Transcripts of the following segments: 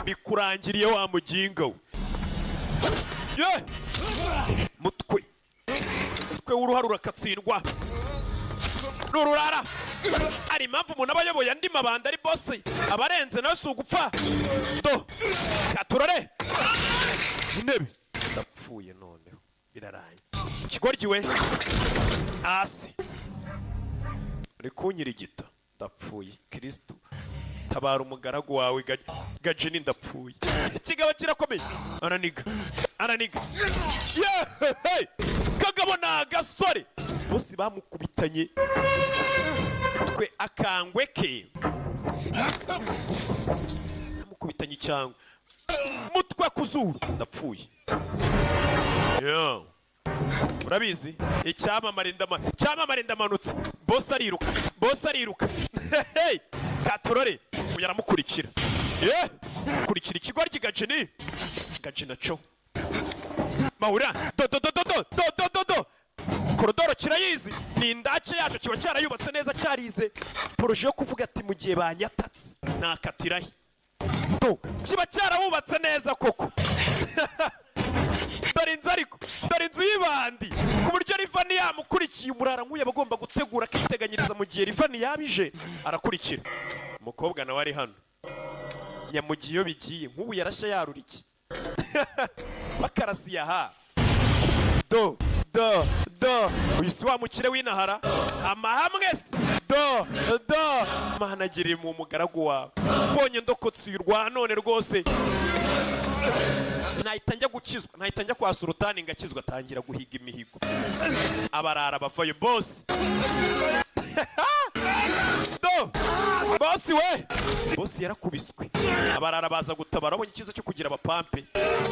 bikurangiriye wa muginga we. Ye mutwe w'uruhara urakatsindwa n'ururara. Ari impamvu umuntu aba ayoboye andi mabanda ari bosi abarenze nawe si ugupfa. Do katurore intebe ndapfuye noneho biraraye. Ikigoryi we asi uri kunyirigita ndapfuye. Kristo tabara umugaragu wawe Gajini ndapfuye. Ikigabo kirakomeye araniga hey! Kagabo na agasore bose bamukubitanye twe akangwe ke bamukubitanye cyangwa mutwe kuzuru ndapfuye. Yo urabizi icyamamare ndamanutse. Boss ariruka hey! Katurore yaramukurikira. Kurikira ikigoryi Gajini cyo mahura do korodoro kirayizi. Ni indake yacu kiba cyarayubatse neza cyarize poroje yo kuvuga ati mu gihe banyatatse nakatirahe. Do kiba cyarahubatse neza koko. Dore inzu y'ibandi ku buryo Rivani yamukurikiye umurara nk'uyu abagomba gutegura akiteganyiriza mu gihe Rivani yabije arakurikira. Umukobwa nawe ari hano nyamugiye iyo bigiye nk'ubu yarashya yaruriki bakarasiye aha. Do uyisi wa mukire w'inahara amahamwe se. Do mahanagiriye mu mugaragu wawe mbonye ndokotsi urwa none rwose nahita njya gukizwa, nahita njya kwa Sultani ngakizwa. Atangira guhiga imihigo abarara bavayo. Boss boss yarakubiswe abarara baza gutabara abonye ikiza cyo kugira abapampe.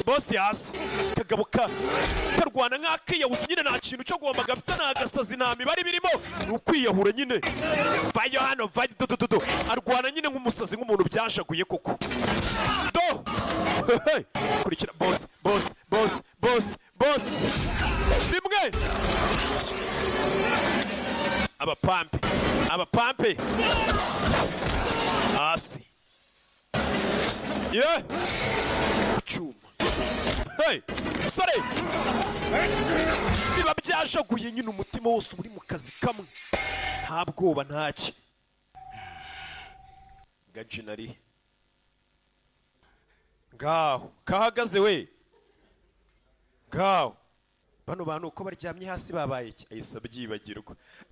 Boss hasi kagabo karwana nk'akiyawuzi nyine nta kintu cyo gomba gafite n'agasazi nta mibare birimo ukwiyahura nyine. Vayo hano do arwana nyine nk'umusazi nk'umuntu byashaguye koko. Do kurikira boss rimwe abapampe hasi kucyuma. Hey musore biba byashaguye nyine umutima wose uri mu kazi kamwe nta bwoba ntaki. Gajinari ngaho kahagaze we ngaho bano bantu uko baryamye hasi babaye iki ahise abyibagirwa.